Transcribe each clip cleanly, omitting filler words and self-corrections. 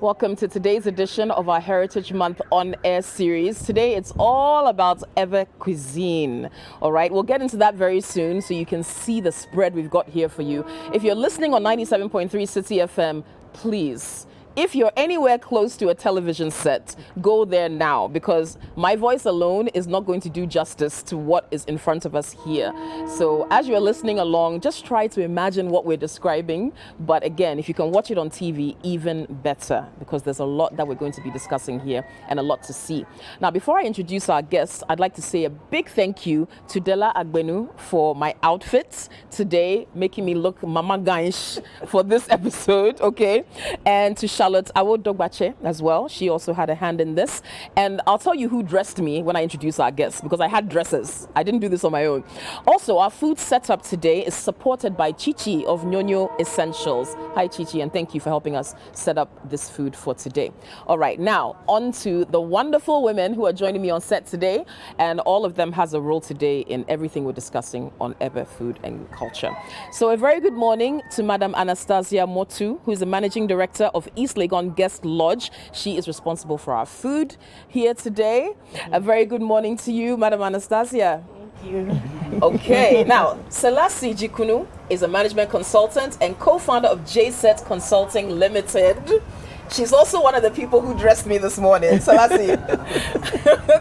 Welcome to today's edition of our Heritage Month on air series. Today it's all about Ebe cuisine. All right, we'll get into that very soon so you can see the spread we've got here for you. If you're listening on 97.3 City FM, please, if you're anywhere close to a television set, go there now, because my voice alone is not going to do justice to what is in front of us here. So as you're listening along, just try to imagine what we're describing. But again, if you can watch it on TV, even better, because there's a lot that we're going to be discussing here and a lot to see. Now, before I introduce our guests, I'd like to say a big thank you to Dela Agbenu for my outfits today, making me look Mama Gansh for this episode, okay? And to Charlotte Awodogbache as well. She also had a hand in this. And I'll tell you who dressed me when I introduce our guests, because I had dresses. I didn't do this on my own. Also, our food setup today is supported by Chichi of Nyonyo Essentials. Hi, Chichi, and thank you for helping us set up this food for today. All right, now on to the wonderful women who are joining me on set today. And all of them has a role today in everything we're discussing on Ebe food and culture. So a very good morning to Madam Anastasia Motu, who is the Managing Director of East Legon Guest Lodge. She is responsible for our food here today. A very good morning to you, Madam Anastasia. Thank you. Okay, now, Selassie Jikunu is a management consultant and co-founder of JSET Consulting Limited. She's also one of the people who dressed me this morning. Selassie,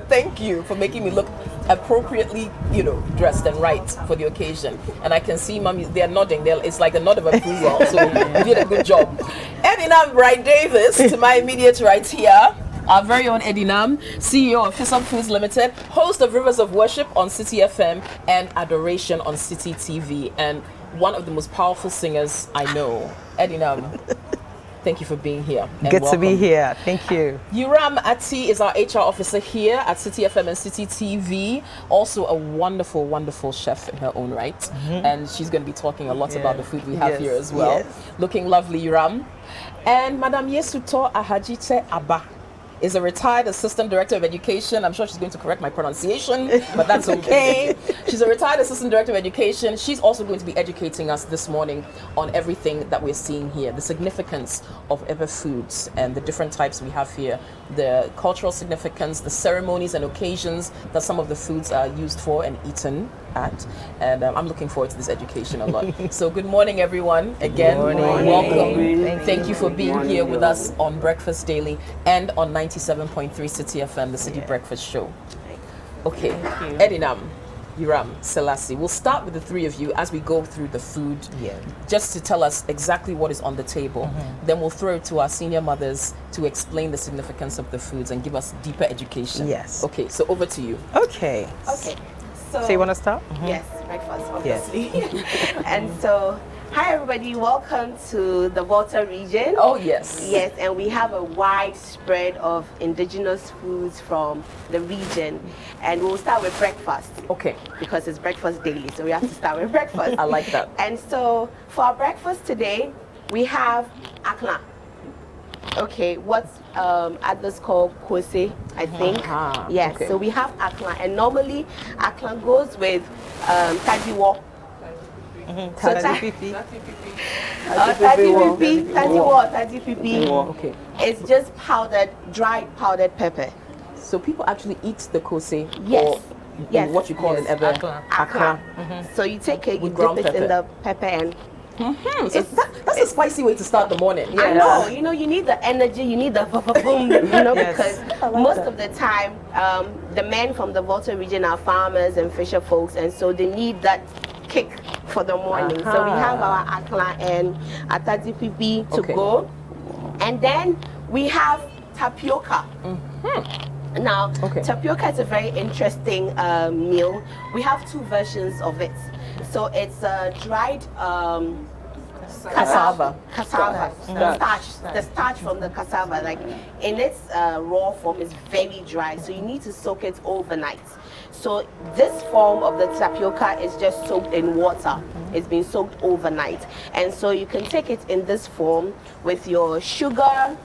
thank you for making me look appropriately, dressed and right for the occasion. And I can see, Mom, they're nodding. It's like a nod of approval. So you did a good job. Edinam Bright Davis, to my immediate right here. Our very own Edinam, CEO of Hisop Foods Limited, host of Rivers of Worship on City FM and Adoration on City TV, and one of the most powerful singers I know. Edinam, thank you for being here. Good to be here. Thank you. Yuram Ati is our HR officer here at City FM and City TV. Also a wonderful, wonderful chef in her own right. Mm-hmm. And she's going to be talking a lot about the food we have here as well. Yes. Looking lovely, Yuram. And Madam Yesuto Ahajite Abba is a retired assistant director of education. I'm sure she's going to correct my pronunciation, but that's okay. She's a retired assistant director of education. She's also going to be educating us this morning on everything that we're seeing here, the significance of Ebe foods and the different types we have here, the cultural significance, the ceremonies and occasions that some of the foods are used for and eaten at. And I'm looking forward to this education a lot. So good morning, everyone. Again, welcome. Thank you for being here with us on Breakfast Daily and on 97.3 City FM, the City Breakfast Show. Okay, Edinam, Yuram, Selassie, we'll start with the three of you as we go through the food, just to tell us exactly what is on the table. Mm-hmm. Then we'll throw it to our senior mothers to explain the significance of the foods and give us deeper education. Yes. Okay, so over to you. Okay. So you want to start? Mm-hmm. Yes, breakfast, obviously. Yes. And so, hi everybody, welcome to the Volta region. Oh yes. Yes, and we have a wide spread of indigenous foods from the region. And we'll start with breakfast. Okay. Because it's breakfast daily, so we have to start with breakfast. I like that. And so, for our breakfast today, we have akla. Okay, what's others called kose, I think. Yes, okay. So we have akla, and normally akla goes with tajiwo. So taji pipi. Okay. It's just dried powdered pepper. So people actually eat the kose. Yes. Yes. What you call in Ebe akla. Mm-hmm. So you take it, you dip it in the pepper and. Mm-hmm. So that's a spicy way to start the morning. Yeah. I know. You need the energy, you need the boom, because most of the time, the men from the Volta region are farmers and fisher folks, and so they need that kick for the morning. So we have our akla and atati pipi to go, and then we have tapioca. Mm-hmm. Now, tapioca is a very interesting meal. We have two versions of it. So it's dried cassava. The starch from the cassava, like in its raw form, is very dry. So you need to soak it overnight. So this form of the tapioca is just soaked in water. It's been soaked overnight. And so you can take it in this form with your sugar,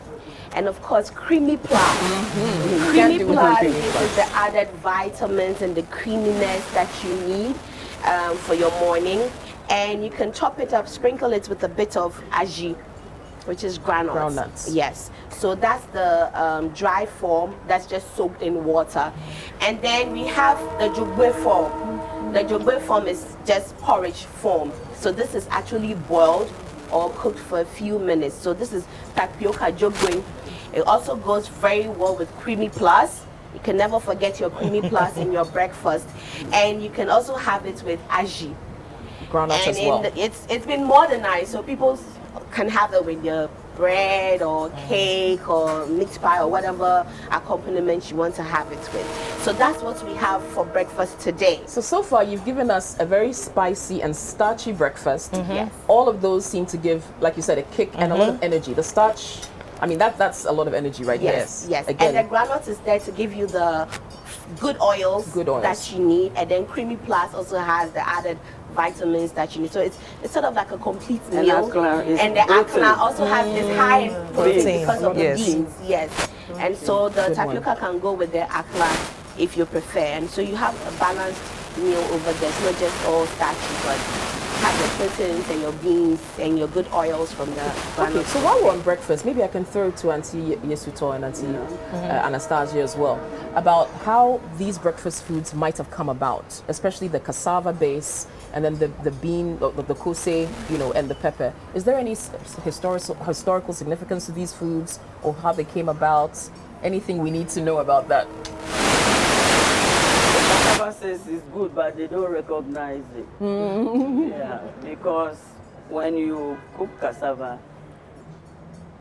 and of course creamy plant. Mm-hmm. Creamy plant gives the added vitamins and the creaminess that you need for your morning. And you can top it up, sprinkle it with a bit of aji. which is granules. Groundnuts. Yes. So that's the dry form that's just soaked in water. And then we have the jugbe form. The jugbe form is just porridge form. So this is actually boiled or cooked for a few minutes. So this is tapioca jugbe. It also goes very well with creamy plus. You can never forget your creamy plus in your breakfast. And you can also have it with aji. Groundnuts as well. It's been modernized, so people can have it with your bread or cake or meat pie or whatever accompaniment you want to have it with. So that's what we have for breakfast today. So far you've given us a very spicy and starchy breakfast. Yes. All of those seem to give, like you said, a kick and a lot of energy. The starch, I mean, that's a lot of energy right there. Yes. Again, And the granite is there to give you the good oils that you need, and then creamy plus also has the added vitamins that you need. So it's sort of like a complete meal. And the akla also has this high protein because of the beans. Yes. And so the tapioca can go with the akla if you prefer. And so you have a balanced meal over there. It's not just all starchy, but have your proteins and your beans and your good oils from the granite. Okay, so while we're on breakfast, maybe I can throw it to Auntie Yesuto and Auntie Anastasia as well about how these breakfast foods might have come about, especially the cassava base and then the bean, the kose, and the pepper. Is there any historical significance to these foods or how they came about? Anything we need to know about that? Cassava says it's good, but they don't recognize it. Yeah, because when you cook cassava,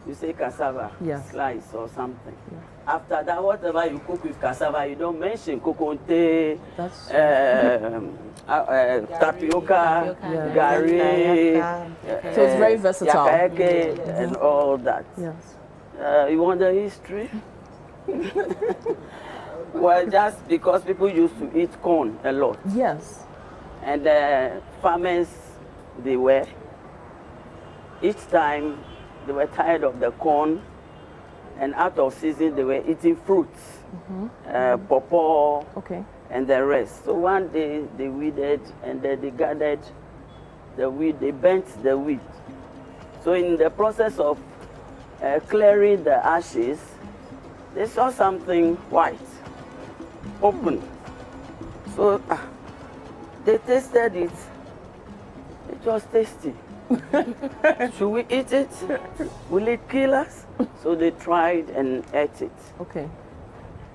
you say cassava slice or something. Yeah. After that, whatever you cook with cassava, you don't mention kokonte, tapioca, gari. So it's very versatile. And all that. Yes. You want the history? Well, just because people used to eat corn a lot. Yes. And farmers, they were, each time they were tired of the corn, and out of season they were eating fruits, pawpaw, and the rest. So one day they weeded, and then they gathered the wheat, they bent the wheat. So in the process of clearing the ashes, they saw something white, open. So they tasted it. It was tasty. Should we eat it? Will it kill us? So they tried and ate it. Okay.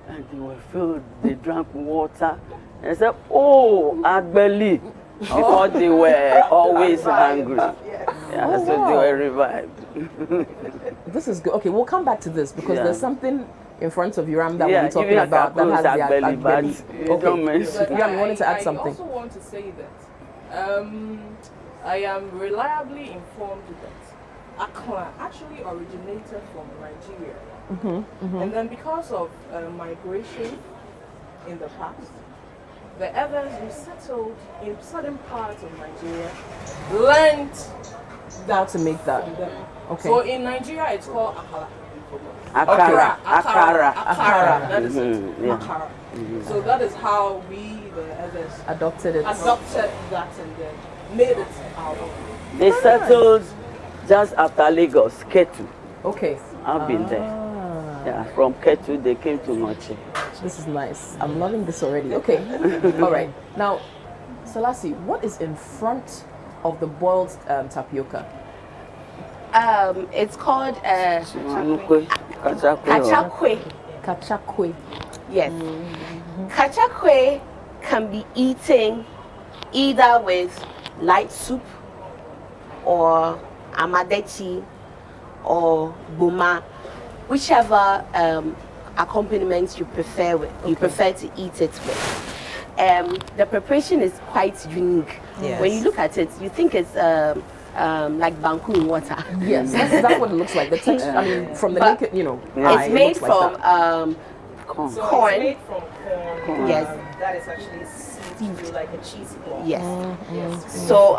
And they were filled, they drank water. And said, oh, Agbeli. Because they were always hungry. Yeah, so they were revived. This is good. Okay, we'll come back to this because there's something in front of you, Ram, that we're talking about that has the Agbeli. Okay. Yeah, we wanted to add something. I also want to say that I am reliably informed that Akla actually originated from Nigeria. And then because of migration in the past, the others who settled in certain parts of Nigeria learned how to make that. Okay. So in Nigeria, it's called Akala. Akara. That is it. Akara. So that is how we, the others, adopted that and then made it out of. They settled just after Lagos, Ketu. Okay. I've been there. Yeah, from Ketu they came to Noche. This is nice. I'm loving this already. Okay. All right. Now, Salasi, what is in front of the boiled tapioca? It's called kachakwe. Kachakwe. Yes. Kachakwe can be eaten either with light soup or amadechi or buma, whichever accompaniment you prefer to eat it with. The preparation is quite unique. Yes. When you look at it, you think it's like banku in water. Yes, that's what it looks like. The texture, I mean, from the naked, it's made from corn. So it's made from corn. Yes. That is actually steamed like a cheese ball. Yes. Yes. So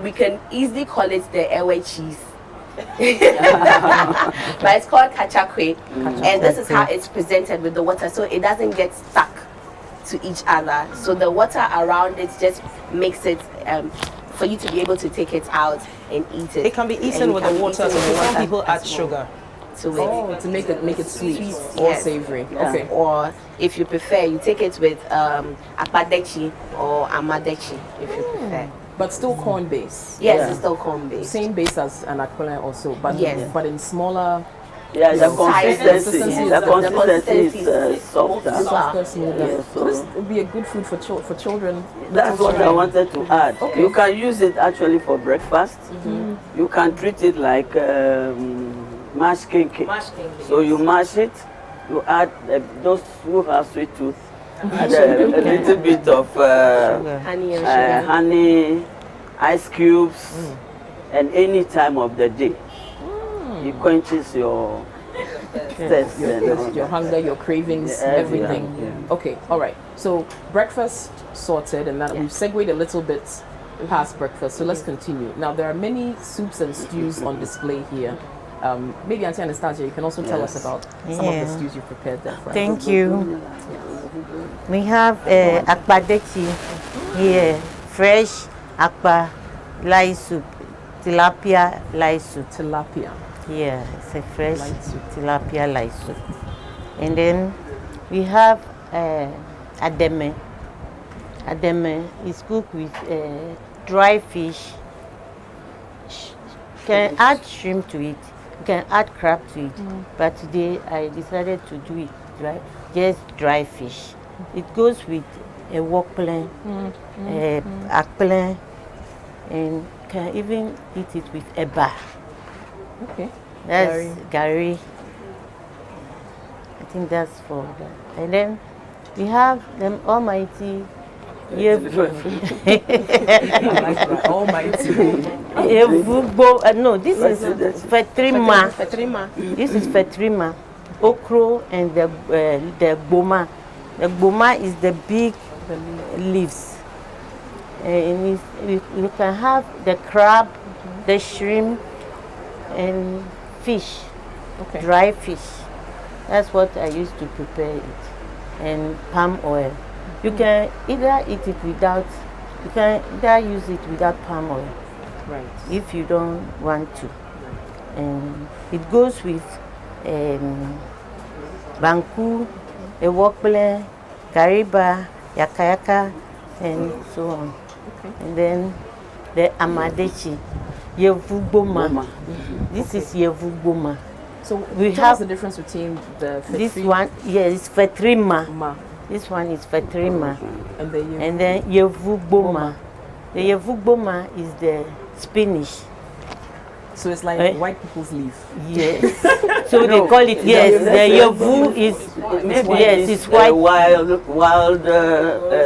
we can easily call it the airway cheese. But it's called kachakwe, and this is how it's presented with the water, so it doesn't get stuck to each other. So the water around it just makes it for you to be able to take it out and eat it. It can be eaten And with it can the be water, eaten so with some water people add as well sugar. to it. Oh, to make it sweet Sweet, or yes. savory. Yeah. Okay. Or if you prefer, you take it with akpadechi or amadechi if you prefer. But still corn base. Yes, Yeah. it's still corn based. Same base as an aquila also, but Yes. but in smaller, Yeah, the Consistency. consistency, Yes. the The consistency is consistency softer. is softer, smoother. Yes, So this so- would be a good food for children. That's little what I children. wanted to add. Okay. You can use it actually for breakfast. You can treat it like mashed cake. So you mash it, you add those who have sweet tooth, add a little bit of Honey and sugar. honey, ice cubes, and any time of the day. It quenches your thirst and all Your that. hunger, your cravings, Yeah, everything. yeah. Okay, all right. So breakfast sorted, and that we've segued a little bit past breakfast. So let's continue. Now there are many soups and stews on display here. Maybe Auntie Anastasia, you can also tell us about some of the Yeah. stews you prepared there for us. Thank you. We have akpadechi here, fresh akpa lai soup, tilapia lai soup. Tilapia. Yeah, it's a fresh Lai soup. tilapia lai soup. And then we have ademe. Ademe is cooked with dry fish. Can add shrimp to it. You can add crab to it. But today I decided to do it just dry fish. It goes with a wok plan, akplen, and can even eat it with eba. Okay. That's gari. I think that's for that. And then we have the almighty Almighty. no, this is fetrima. Fatrima. This is fetrima, okro, and the gboma. The gboma is the big leaves. And you can have the crab, the shrimp, and fish, Okay. dry fish. That's what I used to prepare it, and palm oil. You can either eat it without, you can either use it without palm oil Right. if you don't want to. And it goes with banku, a wokble, kariba, yakayaka, and so on. Okay. And then the amadechi, yevugboma. This is yevugboma. So We tell us have the difference between the this fetri- one, yes, fetrima. ma This one is fetrima. and the And then yevugboma. The yevugboma is the spinach. so it's like Eh? white people's leaf. Yes. So they call it, yes, the yevu is, Maybe yes, it's white. wild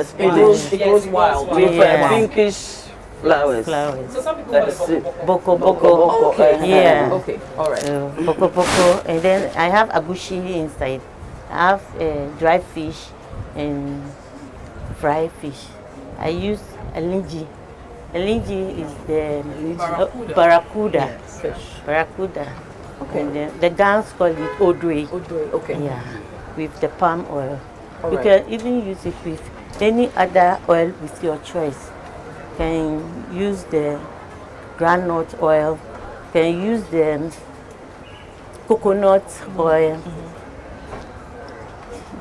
spinach It goes wild. with Yeah. pinkish flowers. Flowers. So some people call That's it it. Boko Boko, boko. boko. Yeah. Okay. All right. So, boko boko. And then I have agushi inside. I have dry fish and fried fish. I use elinji. Elinji is the barracuda. Fish. Barracuda. Okay. And then the Ghanaians call it odwe. Okay. Yeah, with the palm oil. All You right. can even use it with any other oil with your choice. Can use the groundnut oil. Can use the coconut oil.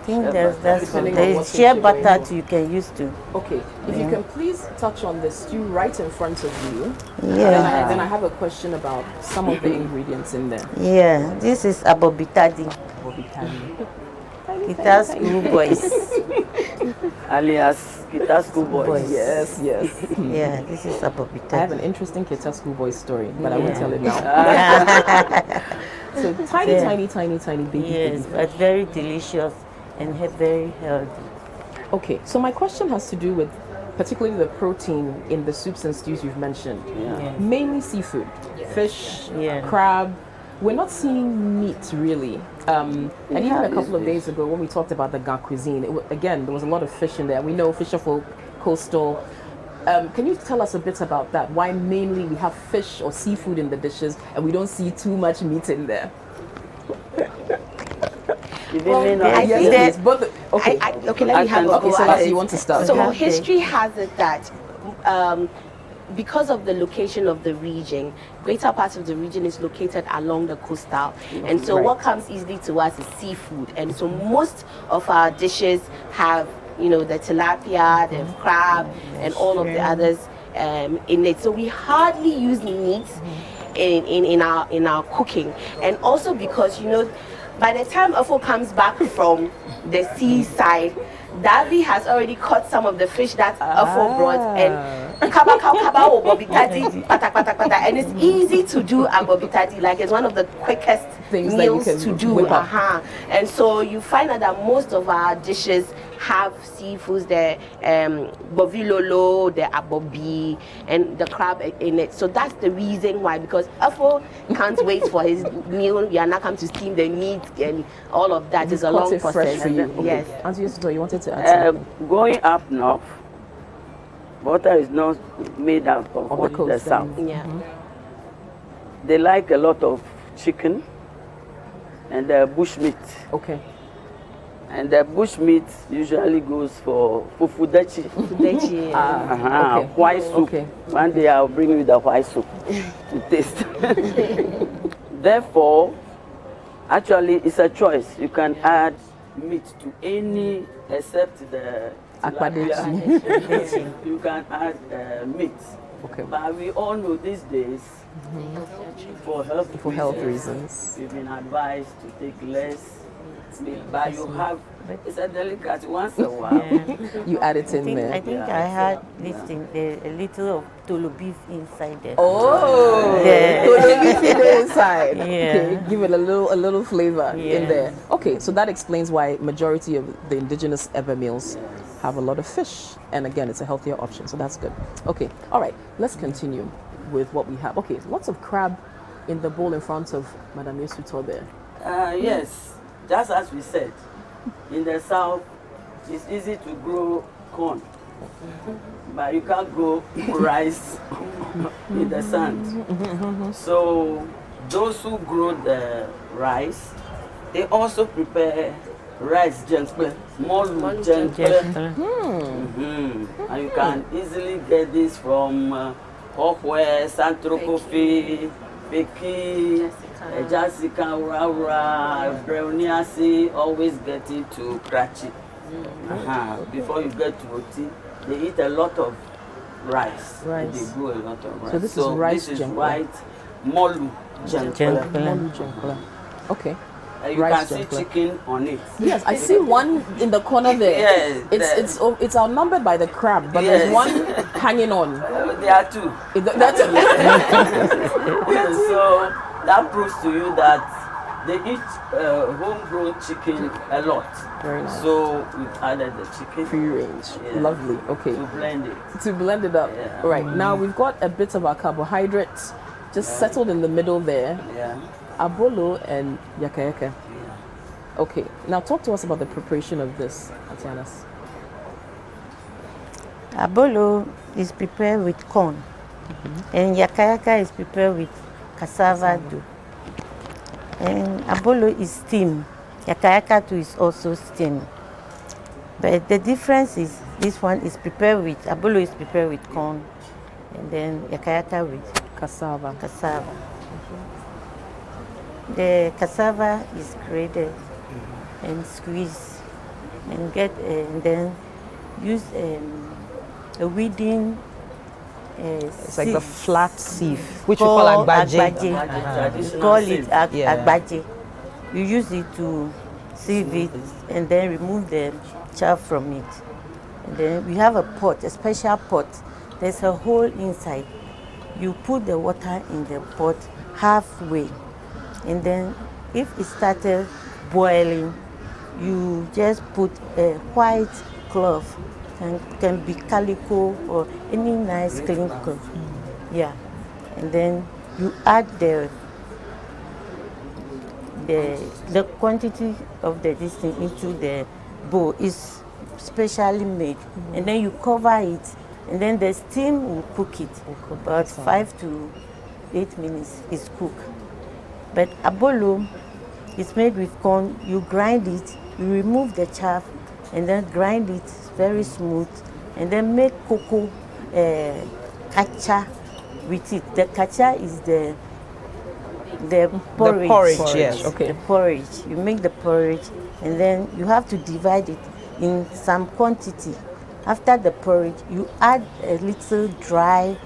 I think that's one. Depending on There what is shea fish you're butter going too. You can use too. Okay. If you can please touch on the stew right in front of you. Yeah. Then I have a question about some of the ingredients in there. Yeah, this is abobitadi. We'll be having. It has school boys. Alias Kita School Boys. Boys. Yes. Yes. Yeah, this is I have abobitadi. an interesting Kita schoolboy story, but I won't Yeah. tell it now. So tiny, Yeah. tiny baby. Yes, baby. but very delicious and very healthy. Okay, so my question has to do with particularly the protein in the soups and stews you've mentioned. Yeah. Mainly seafood, fish, Yeah. crab. We're not seeing meat really. And even a couple of days ago when we talked about the Ga cuisine, again, there was a lot of fish in there. We know fisherfolk, coastal. Can you tell us a bit about that? Why mainly we have fish or seafood in the dishes and we don't see too much meat in there? You didn't know. I think Yes, but okay. Okay, let me have a Okay, go so at Lassie, it. you want to start? So Okay. history has it that because of the location of the region, greater part of the region is located along the coastal, and so what comes easily to us is seafood, and so most of our dishes have, you know, the tilapia, the crab, and all of the others in it. So we hardly use meat in our cooking, and also because, you know, by the time Afo comes back from the seaside, Davy has already caught some of the fish that Afo brought, and kaba or bobitati, and it's easy to do a bobitati. Like, it's one of the quickest Things meals that you can to do. whip up. And so you find out that most of our dishes have seafoods, the bovilolo, the abobi, and the crab in it. So that's the reason why, because Afo can't wait for his meal. You are not come to steam the meat and all of that. It's a long Fresh process. for you. Yes. Auntie Yusito, you wanted to add something? Going up north, butter is not made out of Of the only the coast, south. Yeah. They like a lot of chicken and bush meat. Okay. And the bush meat usually goes for fufudachi. Okay. White soup. Okay. One day I'll bring you the white soup to taste. Therefore, actually, it's a choice. You can add meat to any except the tilapia. You can add meat. Okay. But we all know these days, for health reasons. we've been advised to take less meat. But you have, it's a delicacy once in a while. You add it in I there. think I had this thing, a little of tolo beef inside there. Oh, Yeah. so the beef in the inside. Yeah. Okay, give it a little flavor in Yeah. there. Okay, so that explains why majority of the indigenous Ever meals have a lot of fish, and again, it's a healthier option, so that's good. Okay, all right, let's continue with what we have. Okay, lots of crab in the bowl in front of Madame Yesuto there. Yes, just as we said, in the south, it's easy to grow corn, but you can't grow rice in the sand. So those who grow the rice, they also prepare rice jenkpe, molu jenkpe. And you can easily get this from Ohwe, Santro Kofi, Peki, Jessica, Uraura, Browniasi, always getting to Krachi. Before you get to Oti, they eat a lot of rice. Rice. They grow a lot of rice. So this is rice This is jenkpe. white molu jenkpe. Molu jenkpe. Okay. You Rice can see jenkpe. chicken on it. Yes, I see one in the corner there. Yes, It's outnumbered by the crab, but there's Yes. one hanging on. There are two. That's So that proves to you that they eat homegrown chicken a lot. Very nice. So we've added the chicken free range. Yeah. Lovely. Okay. to blend it. To blend it up. Yeah. All right. Now we've got a bit of our carbohydrates just settled in the middle there. Yeah. Abolo and yakayaka. Okay. Now talk to us about the preparation of this, Atianas. Abolo is prepared with corn, and yakayaka is prepared with cassava dough. And abolo is steamed. Yakayaka too is also steamed. But the difference is this one is prepared with, abolo is prepared with corn, and then yakayaka with Cassava. cassava. The cassava is grated and squeezed and and then use a weeding. It's like the flat sieve, which we call agbaje. Traditional Call it sieve. agbaje. You use it to sieve it and then remove the chaff from it. And then we have a pot, a special pot. There's a hole inside. You put the water in the pot halfway, and then if it started boiling, you just put a white cloth, can be calico or any nice clean cloth. Yeah, and then you add the quantity of this thing into the bowl is specially made, and then you cover it, and then the steam will cook it. About 5 to 8 minutes is cooked. But abolo is made with corn. You grind it, you remove the chaff, and then grind it very smooth, and then make cocoa kacha with it. The kacha is the porridge. The porridge, yes. Okay. The porridge. You make the porridge, and then you have to divide it in some quantity. After the porridge, you add a little dry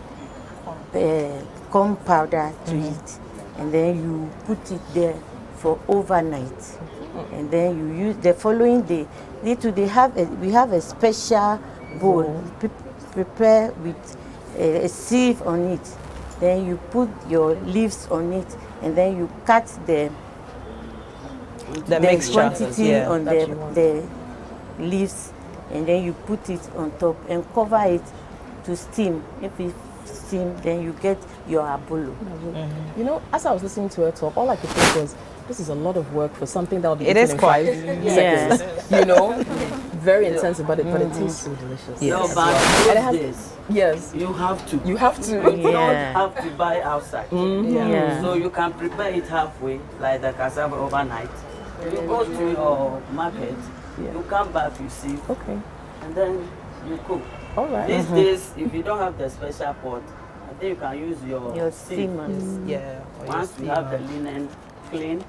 corn powder to it, and then you put it there for overnight. And then you use the following day. We have a special bowl prepare with a sieve on it. Then you put your leaves on it, and then you cut the mixture quantity on the leaves, and then you put it on top and cover it to steam. If it steam, then you get your abolo. You know, as I was listening to her talk, all I could think was, this is a lot of work for something that will be It eaten is in quite. 5 seconds. You know, very intensive, but it tastes so delicious. No, Yes. but And it has- those days, Yes, you have to. you have to. You Yeah. don't have to buy outside. Yeah. So you can prepare it halfway, like the cassava overnight. You go to your market, you come back, you see, Okay, and then you cook. all right. These days, if you don't have the special pot, I think you can use your sieve. steamers. Yeah. or Once you your have the steamer. linen clean,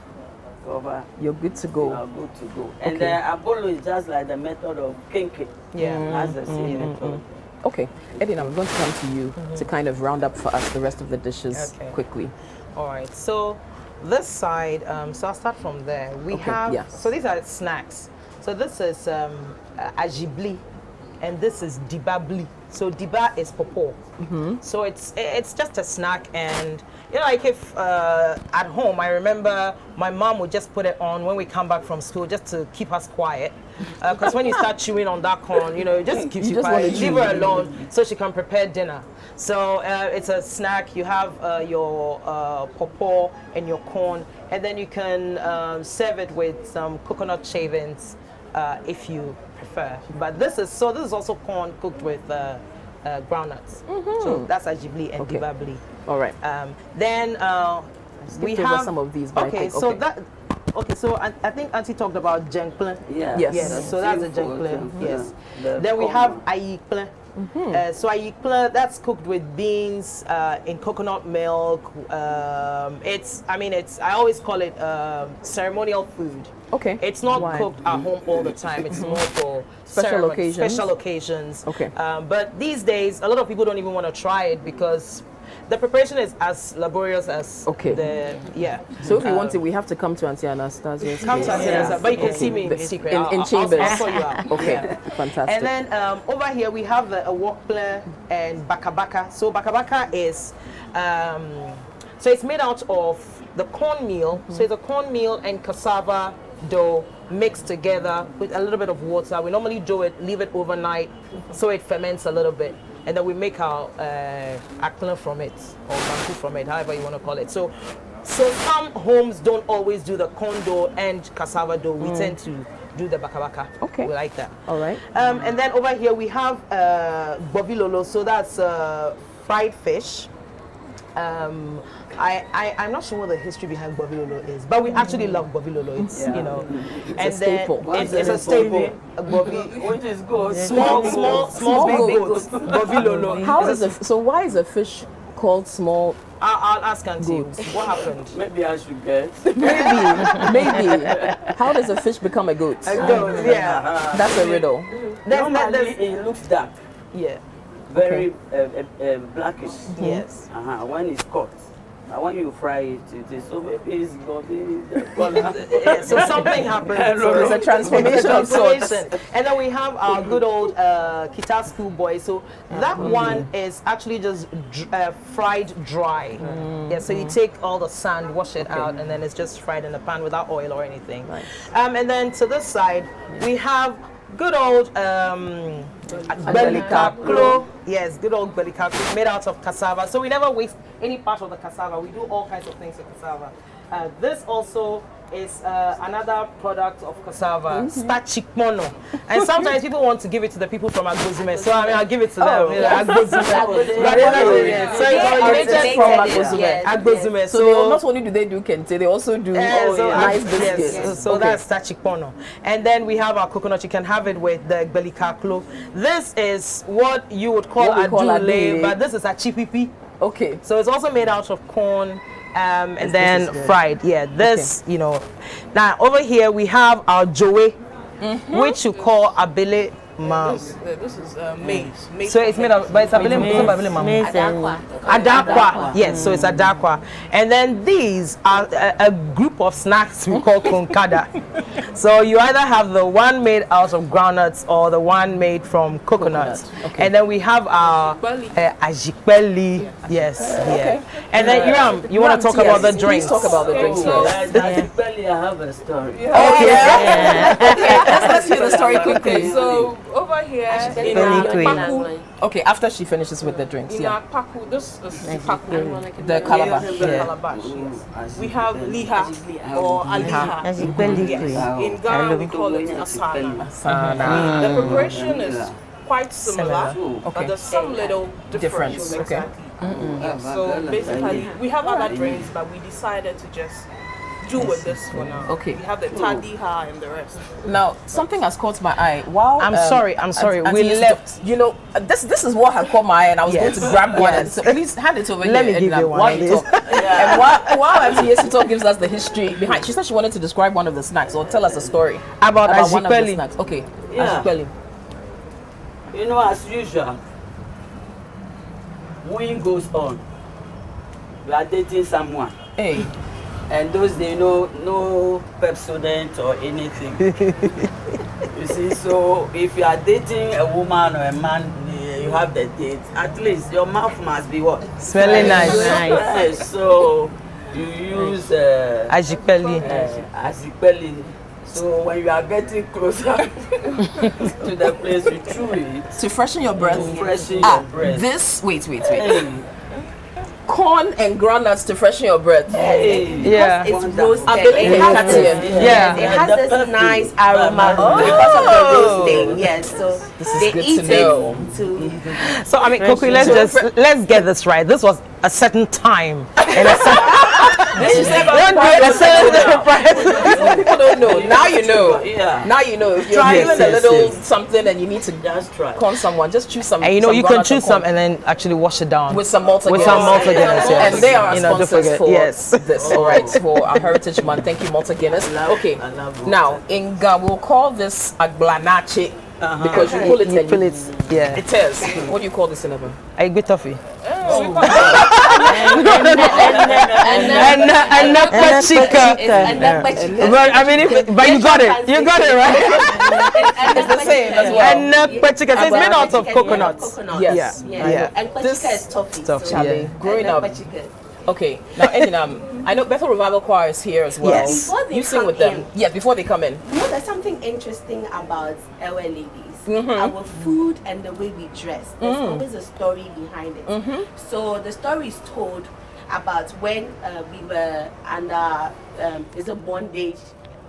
cover, You're good to you go. are good to go. And Okay. the abolo is just like the method of kinky. Yeah. That's the same method. Okay, Eddie, I'm going to come to you to kind of round up for us the rest of the dishes Okay. quickly. All right. So this side, so I'll start from there. We Okay, have, yes. so these are snacks. So this is ajibli, and this is dibabli. So diba is popo. So it's just a snack, and you know, like if at home, I remember my mom would just put it on when we come back from school just to keep us quiet. Because when you start chewing on that corn, you know, it just keeps You you just quiet. wanna Leave chew. her alone so she can prepare dinner. So it's a snack. You have your popo and your corn, and then you can serve it with some coconut shavings if you prefer. But this is also corn cooked with groundnuts. So that's ajibli and Okay. dibabli. All right. Then we over have some of these, but I Okay, think- so okay. that. Okay, so I think Auntie talked about jenkple. Yeah. Yes. Yes, so that's a Simple, jenkple. Yes. the Then we corn have one. ayikple. So ayikple, that's cooked with beans in coconut milk. I always call it ceremonial food. Okay. It's not Why? cooked at home all the time. It's more for Special ceremony- occasions? Special occasions. Okay. But these days, a lot of people don't even want to try it because the preparation is as laborious as Okay. So if we want to, we have to come to Auntie Anastasia's Come to place. Auntie Anastasia's, but you can see me in The- secret. in chambers. I'll show you out. Okay, Yeah. fantastic. And then over here we have the wokple and bakabaka. So bakabaka is, so it's made out of the cornmeal. So it's a cornmeal and cassava dough mixed together with a little bit of water. We normally do it, leave it overnight so it ferments a little bit. And then we make our akla from it, or banku from it, however you want to call it. So some homes don't always do the corn dough and cassava dough. We tend to do the bakabaka. Okay. We like that. All right. And then over here we have bovilolo. So that's fried fish. I'm not sure what the history behind bovilolo is, but we actually love bovilolo. It's Yeah. you know, a and staple. then it's a staple. Which is good. Small big goats. Bovilolo. How is so why is a fish called small? I'll ask Auntie. What happened? Maybe I should get. Maybe. How does a fish become a goat? Yeah. That's a riddle. Normally it looks dark, Yeah. very blackish. Yes. When it's cooked. Now when you fry it, it is so maybe it's body the color. Yeah, so something happened. There's a transformation of sorts. And then we have our good old Kita school boy. So that one is actually just fried dry. Yeah, so you take all the sand, wash it out, and then it's just fried in the pan without oil or anything. Nice. And then to this side, we have good old belikaklo. Yes, good old belikaklo made out of cassava. So we never waste any part of the cassava. We do all kinds of things with cassava. This also is another product of cassava, stachikmono. And sometimes people want to give it to the people from Agbozume, so I'll give it to them. You know, Agbozume. But so it's originated from Agbozume. Yes, Agbozume. So they, not only do they do kente, they also do nice biscuits. So that's stachikmono. And then we have our coconut. You can have it with the belikaklo. This is what you would call What we call adule, adule. but this is a chipipi. Okay. So it's also made out of corn and This then is good. fried. Yeah, this, you know. Now over here we have our joe, which you call abele ma. This is maize. Maize So it's made of, but it's abele ma. Maize and Adakwa, yes, so it's adakwa. And then these are a group of snacks we call konkada. So you either have the one made out of groundnuts or the one made from coconuts. Coconut, okay. And then we have our ajikpeli, yes, here. And then Iram, you want to talk about the drinks? Please talk about the drinks first. I have a story. Let's hear the story quickly. So over here in Really Paku, Okay, after she finishes with the drinks, in yeah. Paku, this is Paku. The calabash. The Yeah. calabash, yes. We have liha or aliha. Ajikpeli Yes. kwe. In Ghana we call it asana. The preparation is quite similar, but there's some little difference. Okay. Exactly. Yes. So basically, we have other drinks, but we decided to just do with this for now. Okay. We have the tadiha and the rest. Now, something has caught my eye. Wow. I'm sorry. Auntie We used left. to- you know, this is what had caught my eye, and I was going to grab one. And so please hand it over Let here. me give and, you one while of you these. talk. And while Auntie Yesito gives us the history behind, she said she wanted to describe one of the snacks or tell us a story About one of the ajikpeli. snacks. Okay. Yeah. Ajikpeli. You know, as usual, when goes on, you are dating someone. Hey. And those days, no Pepsodent or anything. You see, so if you are dating a woman or a man, you have the date, at least your mouth must be what? Smelling nice. Yes, so you use Ajikpeli. azipeli. So when you are getting closer to the place, you chew it To freshen your breath. to freshen your breath. This, wait. Hey, Corn and groundnuts to freshen your breath. hey. Yeah. It's roasted. Ability It has cuts this- in. Yeah. It has The this perfume. nice aroma Oh. because of the roasting. Yes, so This is they good eat to know. it to. So I mean, Koki, let's get this right. This was a certain time and a People don't know. Now you know. Yeah. Now you know. If you're Try feeling it. a little Yes. something and you need to Just try. corn someone, just choose some. and you know some you can groundnuts choose and corn some and then actually wash it down with some Malta with Guinness. some Malta Guinness. Yes. And they are our You know, don't sponsors forget. for Yes. this. All right, for our Heritage Month. Thank you, Malta Guinness. Okay. I love Now, in Ga, we'll call this agblanache because you pull it You and pull you, it. Yeah. it is. What do you call this in Eba? I get toffee. And And not chicken. But I mean, but you got it. You got it right. It's the same as well. And not chicken. So it's made out of coconuts. Yes. Yeah. And This- kwachika is toffee. Toffee, so- yeah. Growing and up. kwachika. Okay. Now, I know Bethel Revival Choir is here as well. Yes. Before they You sing come with them. in. Yes, before they come in. You know, there's something interesting about our ladies. Our food and the way we dress. There's always a story behind it. So the story is told about when we were under is a bondage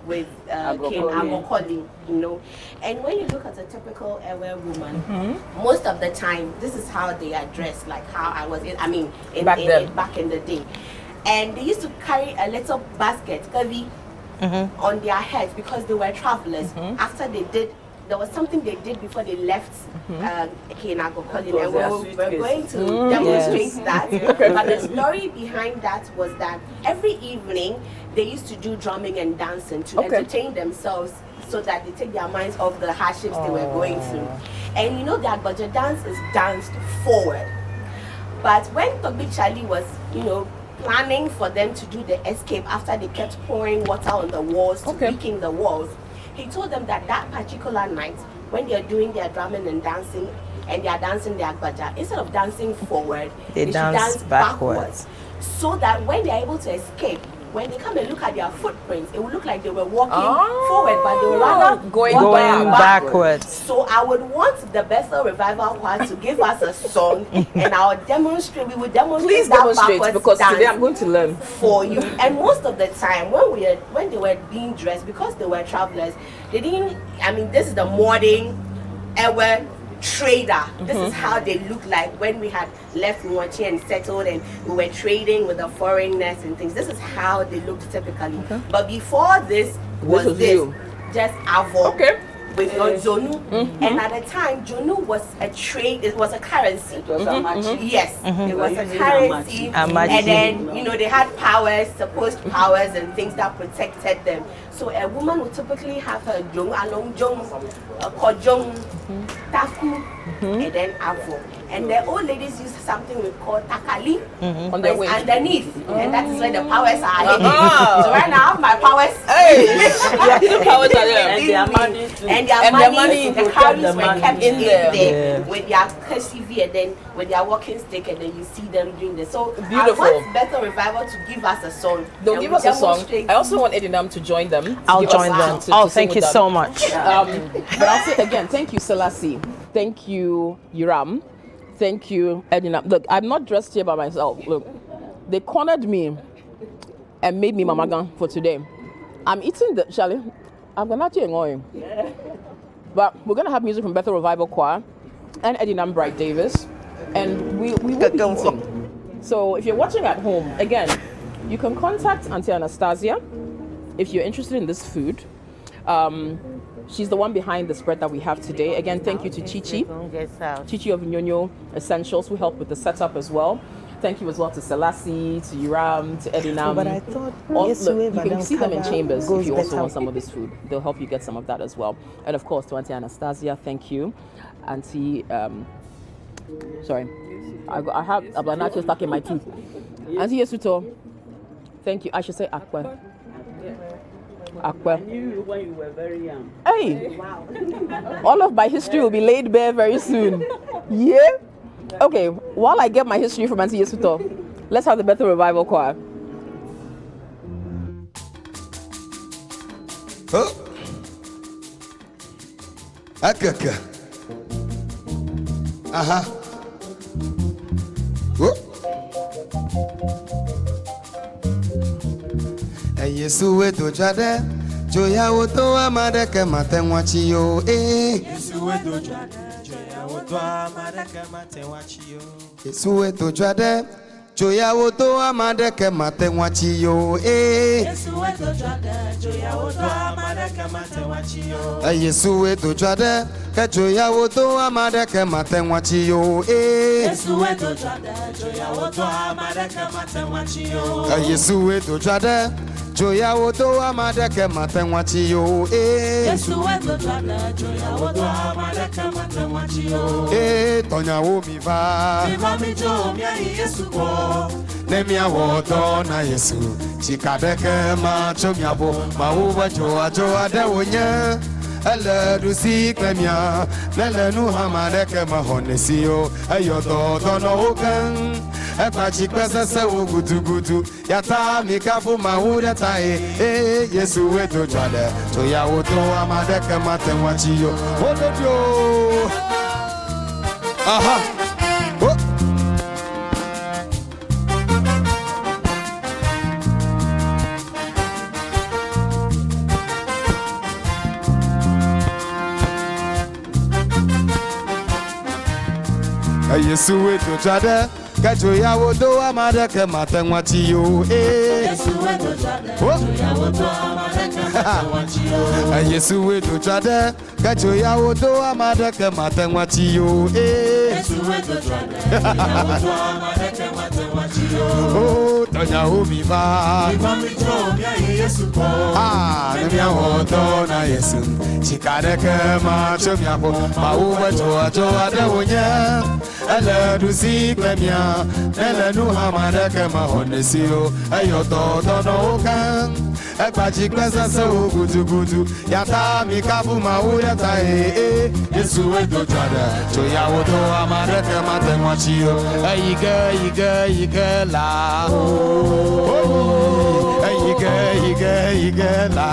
with King Agokoli, you know. And when you look at a typical Ewe woman, most of the time this is how they are dressed, like how I was back in the day. And they used to carry a little basket, kavi, on their heads because they were travelers. After there was something they did before they left Kenago Colin, and we're going to demonstrate that. But the story behind that was that every evening they used to do drumming and dancing to entertain themselves so that they take their minds off the hardships they were going through. And you know that Agbaja dance is danced forward. But when Togbi Charlie was, planning for them to do the escape after they kept pouring water on the walls to weaken the walls, he told them that particular night, when they're doing their drumming and dancing, and they're dancing their agbaja, instead of dancing forward, they should dance backwards. So that when they're able to escape, when they come and look at their footprints, it will look like they were walking forward, but they were rather going backwards. So I would want the Bethel Revival Choir to give us a song, and we would demonstrate. Please that demonstrate, backwards because today dance I'm going to learn. for you. And most of the time, when they were being dressed, because they were travelers, they didn't. I mean, this is the modern era trader. This is how they look like when we had left Nwachi and settled, and we were trading with the foreigners and things. This is how they looked typically. But before this was was you. just avo with your Zonu. And at the time, Zonu was a trade, it was a currency. It was Amachi. Yes, it was a Using currency. Amachi. And then, you know, they had powers, supposed powers and things that protected them. So a woman would typically have her jong, along jong, kojong, taku, and then avo. And the old ladies used something we call takali On their waist. underneath, and that is where the powers are hidden. So right now I have my powers. The powers are there. And their money too. And their And money, their money the to cowries the were money. kept In in there. there with their KCV and then with their walking stick, and then you see them doing this. So Beautiful. I want Bethel Revival to give us a song. They'll and give we us a song. demonstrate- I also want Edinam to join them. I'll Give us join a them. song Oh, to sing thank you with so them. much. But I'll say again, thank you, Selassie. Thank you, Yuram. Thank you, Edina. Look, I'm not dressed here by myself. Look, they cornered me and made me mamagan for today. I'm eating the Charlie. I'm gonna tell you, but we're gonna have music from Bethel Revival Choir and Edinam Bright Davis, and we will be eating. So if you're watching at home, again, you can contact Auntie Anastasia if you're interested in this food. She's the one behind the spread that we have today. Again, thank you to Chichi. Chichi of Nyonyo Essentials, who helped with the setup as well. Thank you as well to Selassie, to Yuram, to Edinam. But I thought Look, you can see them in chambers if you also want some of this food. They'll help you get some of that as well. And of course, to Auntie Anastasia, thank you. Auntie, sorry, I have Ablanacho stuck in my tooth. Auntie Yesuto, thank you. I should say Akwa. Akwa. I knew you when you were very young. Hey, all of my history will be laid bare very soon. Yeah. Okay. While I get my history from Auntie Yesuto, let's have the Bethel Revival Choir. Oh. Akaka. Aha. Oh. Yesu wetu jade joya woto amade ke matenwachi yo Yesu wetu jade joya woto amade ke matenwachi yo Yesu wetu jade joya woto amade ke matenwachi yo Yesu wetu jade joya woto amade ke matenwachi yo Yesu wetu jade ke joya woto amade ke matenwachi yo Yesu wetu jade joya woto amade ke matenwachi yo Yesu wetu jade joya woto amade ke matenwachi yo Yesu wetu jade joya woto amade ke matenwachi yo tonya wo mi va mi jo mi ayi Yesu ko ne mi awodo na Yesu chikadeke ma chomiabo ma wo bajo ajo ade wonya ele rusi klemia nele nu hamadeke ma honesio ayo do no okan Epa chikpese se wo gutu yata mikafu mahude tai Yesu weto jade to ya woto amadeke matenwachi yo ododio aha oh. Yesu weto jade Kajo ya wodo amade ke matenwachi yo Yesu wetu jade joya woto amade ke matenwachi yo Yesu wetu jade Kajo ya wodo amade ke matenwachi yo Yesu wetu jade joya woto amade ke matenwachi yo Oh tonya omi va mi jo mi ayi Yesu ko ne mi awodo na Yesu chikadeke ma chomiapo ma uwe jo ade wonya ele dusi klemia ele nu hamadeke ma honesio ayo do no kan epa chikpese se ogutu yata mikafu ma uya tai Yesu wedo jada joya wodo amadeke matenwachi yo ige la ige la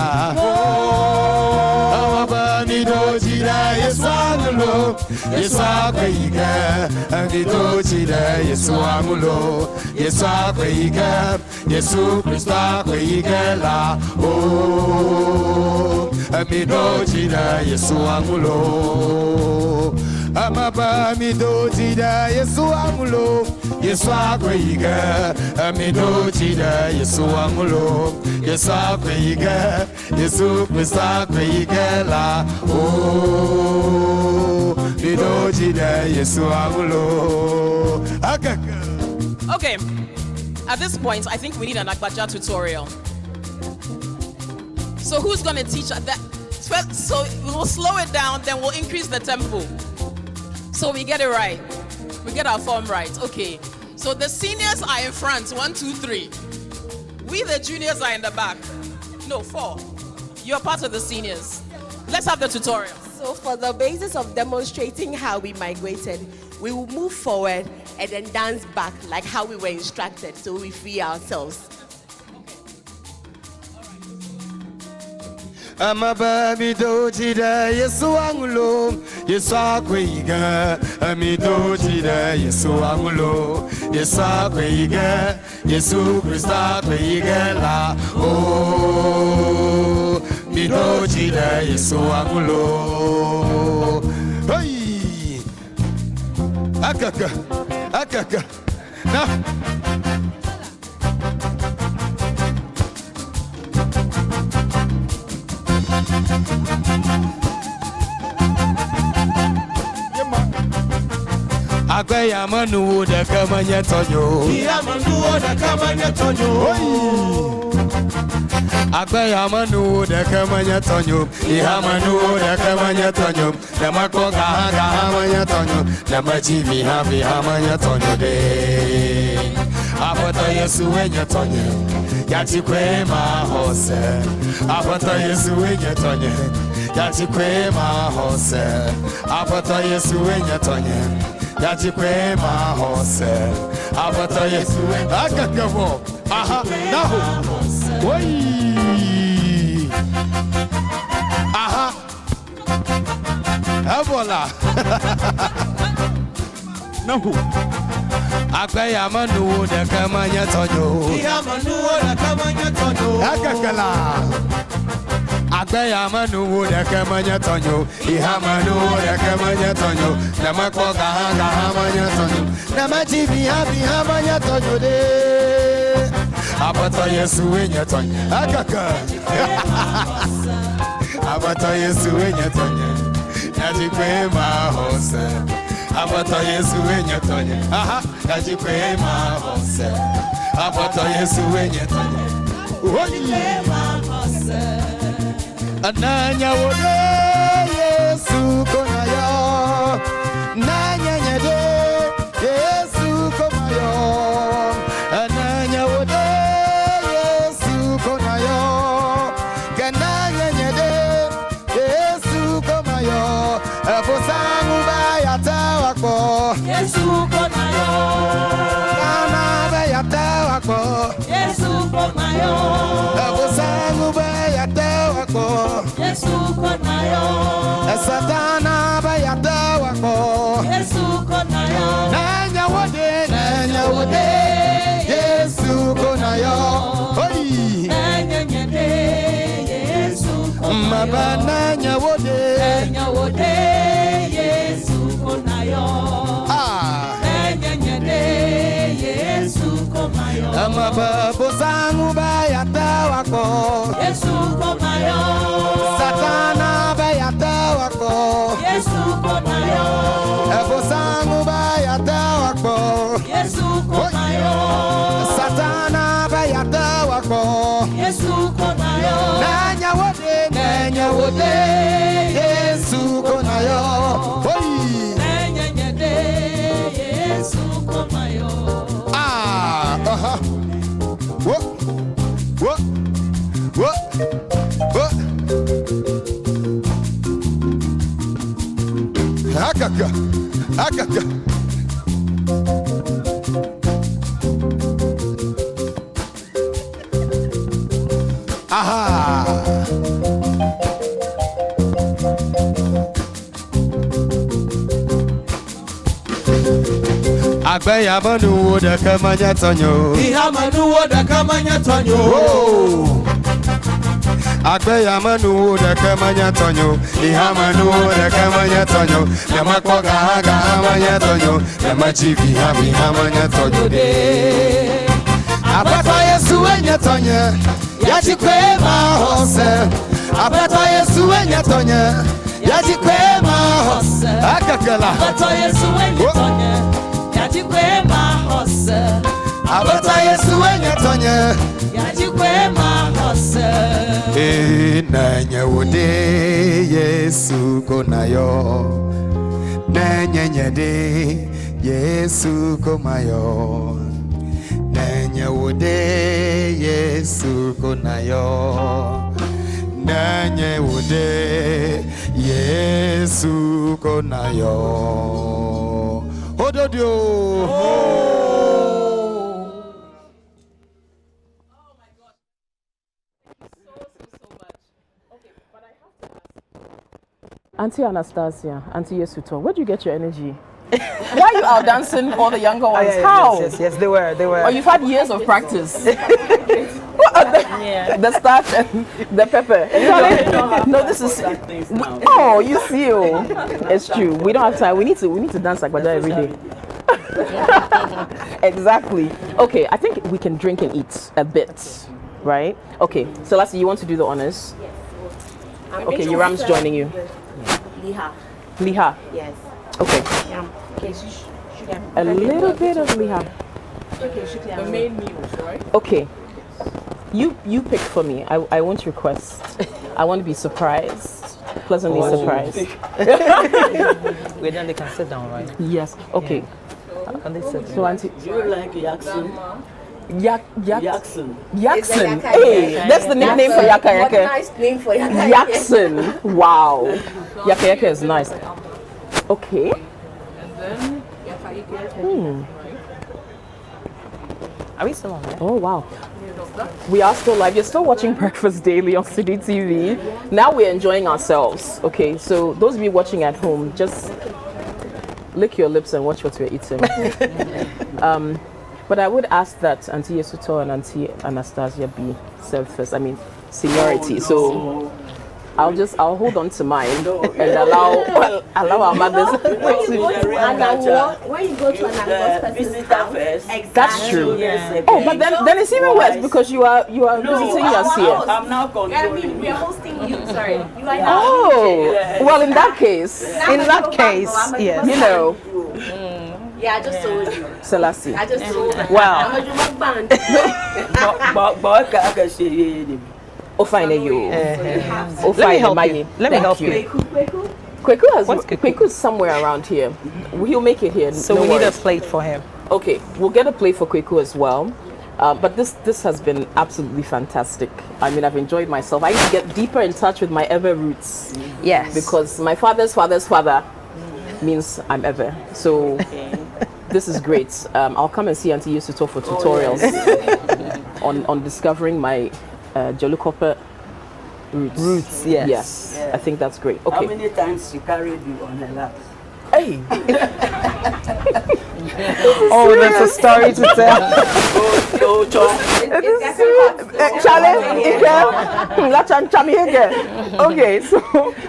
Abani do jira Yesu amulo Yesu akweiga Ani do jira Yesu amulo Yesu akweiga Yesu Kristo akweiga la Oh Ami do jira Yesu amulo Amaba mi do tida Yesu amulo Yesu akweyiga mi do tida Yesu amulo Yesu akweyiga Yesu Krista akweyiga la oh mi do tida Yesu amulo akaka. Okay, at this point I think we need an Agbaja tutorial. So who's going to teach that? So we'll slow it down, then we'll increase the tempo. So we get it right. We get our form right. Okay. So the seniors are in front. 1, 2, 3. We, the juniors, are in the back. No, 4. You're part of the seniors. Let's have the tutorial. So for the basis of demonstrating how we migrated, we will move forward and then dance back like how we were instructed, so we free ourselves. Amaba mi do tida Yesu amulo Yesu akweyiga mi do tida Yesu amulo Yesu akweyiga Yesu Krista akweyiga la oh mi do tida Yesu amulo hey akaka na Agbeya manu de kamanya tonyo. Iya manu de kamanya tonyo. Agbeya manu de kamanya tonyo. Iya manu de kamanya tonyo. Namako gaha manya tonyo. Namajivi happy hamanya tonyo de. Abata Yesu wenya tonyo. Yati kwema hose. Abata Yesu wenya tonyo. Yati kwema hose. Abata Yesu wenya tonyo. Yati kwema hose abata Yesu akakabo aha naho oi aha abola naho Agbeya manu de kamanya tonyo Iya manu de kamanya tonyo akakala Agbeya manu de kamanya tonyo Iha manu de kamanya tonyo Namako gaha manya tonyo Namajivi happy hamanya tonyo de Abata Yesu wenya tonyo akaka Abata Yesu wenya tonyo Yati kwema hose Abata Yesu wenya tonyo aha yati kwema hose Abata Yesu wenya tonyo Ananya wode Yesu konayo Nanya nyede Yesu konayo Ananya wode Yesu konayo Kananya nyede Yesu konayo Efosangu bayata wako Yesu konayo Kana bayata wako Yesu konayo Efosangu bayata wako Yesu konayo Satana bayata wako Yesu konayo Nanya wode Yesu konayo Oi Nanyanyade Yesu konayo Maba nanya wode Yesu konayo Nanyanyade Yesu konayo Maba bosangu bayata wako Yesu konayo Satana bayata wako Yesu konayo Bosangu bayata wako Yesu konayo Satana bayata wako Yesu konayo Nanya wode Yesu konayo Oi Nanyanyade Yesu konayo What? Akaka. Aha. Agbeya manu de kamanya tonyo. Iya manu de kamanya tonyo. Agbe ya manu de kemanya tonyo. Iha manu de kemanya tonyo. Nema koga haga manya tonyo. Nema chivi habi manya tonyo de. Abata Yesu enya tonyo. Yachi kwe ma hose. Abata Yesu enya tonyo. Yachi kwe ma hose. Akakela. Abata Yesu enya tonyo. Yachi kwe ma hose. Abata Yesu enya tonyo. Yachi kwe ma hose. Nanye wode Yesu konayo. Nanye de Yesu komayo. Nanye wode Yesu konayo. Nanye wode Yesu konayo. Ododio. Auntie Anastasia, Auntie Yesuto, where do you get your energy? Why are you out dancing all the younger ones? How? Yes, they were. Oh, you've had years of practice. The starch and the pepper. No, this is. Oh, you see, it's true. We don't have time. We need to dance like Baja every day. Exactly. Okay, I think we can drink and eat a bit, right? Okay, so Lassie, you want to do the honors? Yes. Okay, Yoram's joining you. Liha. Liha. Yes. Okay. Okay. A little bit of liha. The main meals, right? Okay. You pick for me. I won't request. I want to be surprised. Pleasantly surprised. Wait, then they can sit down, right? Yes. Okay. Can they sit So Auntie. Do you like Yakson? Yakson. Yakayeke. Hey, that's the nickname for What a Yakayeke. nice name for Yakayeke. Yakson. Wow. Yakayeke is nice. Okay. And then Are we still on there? Oh wow. We are still live. You're still watching Breakfast Daily on City TV. Now we're enjoying ourselves. Okay, so those of you watching at home, just lick your lips and watch what we're eating. But I would ask that Auntie Yesuto and Auntie Anastasia be served first. I mean, seniority. So I'll hold on to mine and allow our mothers. When you go to an visitor first. That's true. Yes. Oh, but then it's even worse because you are visiting us here. I'm now controlling. we are hosting you. Sorry, you are now. Oh, well, in that case, Yes. you know, Yeah, I just told you. Selassie. I just told you. Wow. I'm a Juma band. Oh, fine, you. Oh, Let me fine, help you. Let me help you. Kweku's somewhere around here. He'll make it here. So no we need a worries. plate for him. Okay, we'll get a plate for Kweku as well. But this has been absolutely fantastic. I mean, I've enjoyed myself. I need to get deeper in touch with my ever roots. Yes. Because my father's father's father means I'm ever. So this is great. I'll come and see Auntie Yusuto for tutorials on discovering my Jolukopper roots. Yes. Yes. I think that's great. Okay. How many times she carried you on her lap? Hey. Oh, there's a story to tell. Okay, so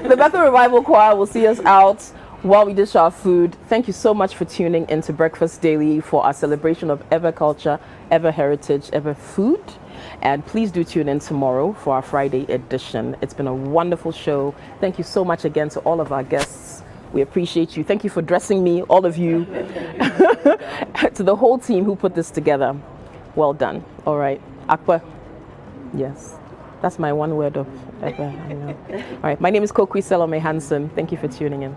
the Bethel Revival Choir will see us out while we dish our food. Thank you so much for tuning into Breakfast Daily for our celebration of Ever Culture, Ever Heritage, Ever Food. And please do tune in tomorrow for our Friday edition. It's been a wonderful show. Thank you so much again to all of our guests. We appreciate you. Thank you for dressing me, all of you. To the whole team who put this together. Well done. All right. Akpa. Yes. That's my one word of ever. I know. All right. My name is Kokwi Salome Hansen. Thank you for tuning in.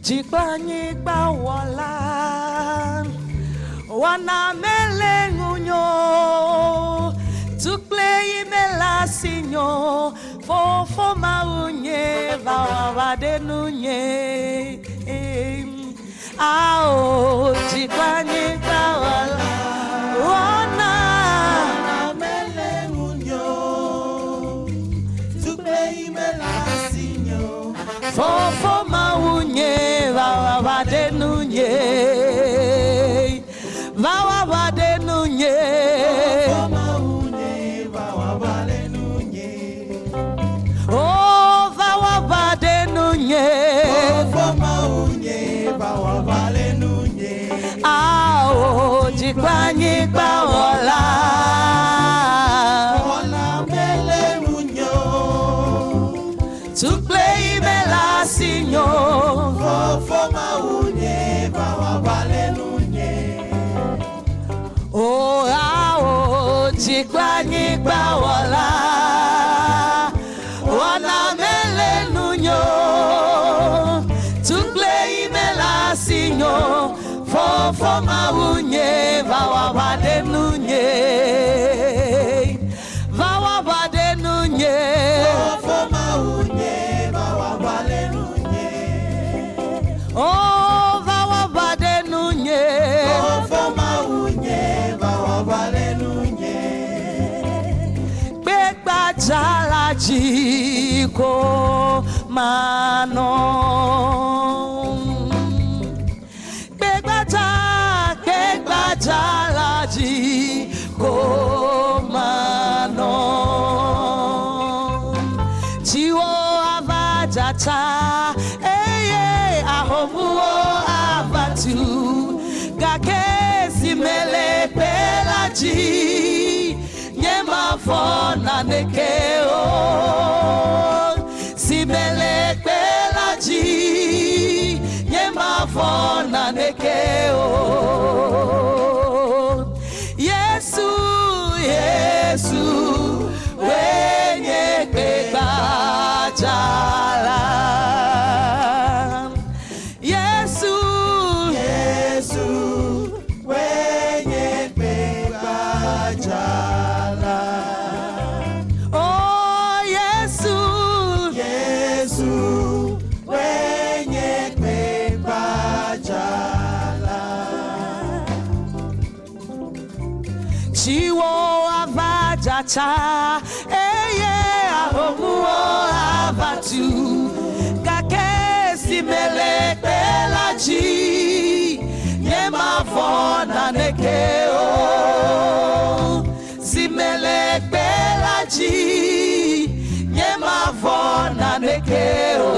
Jikwanyi wala wana mele ngunyo tukle imela sinyo fofo maunye vawa denunye ao jikwanyi wala wana mele ngunyo Chikwani bawala wana mele nunyo tukle imela sinyo fofo maunye vawa bade nunye fofo maunye vawa bade nunye oh vawa bade nunye fofo maunye vawa bade nunye begba jalaji ko mano begba jalaji ko mano chiwo avajata eye ahomuo avatu gake simele pelaji nyema fona nekeo simele pelaji nyema fona nekeo Yesu wenye kebajala Yesu wenye kebajala oh Yesu wenye kebajala Chiwo avajata eye ahomuo avatu kake simele pelaji nyema fona nekeo simele pelaji nyema fona nekeo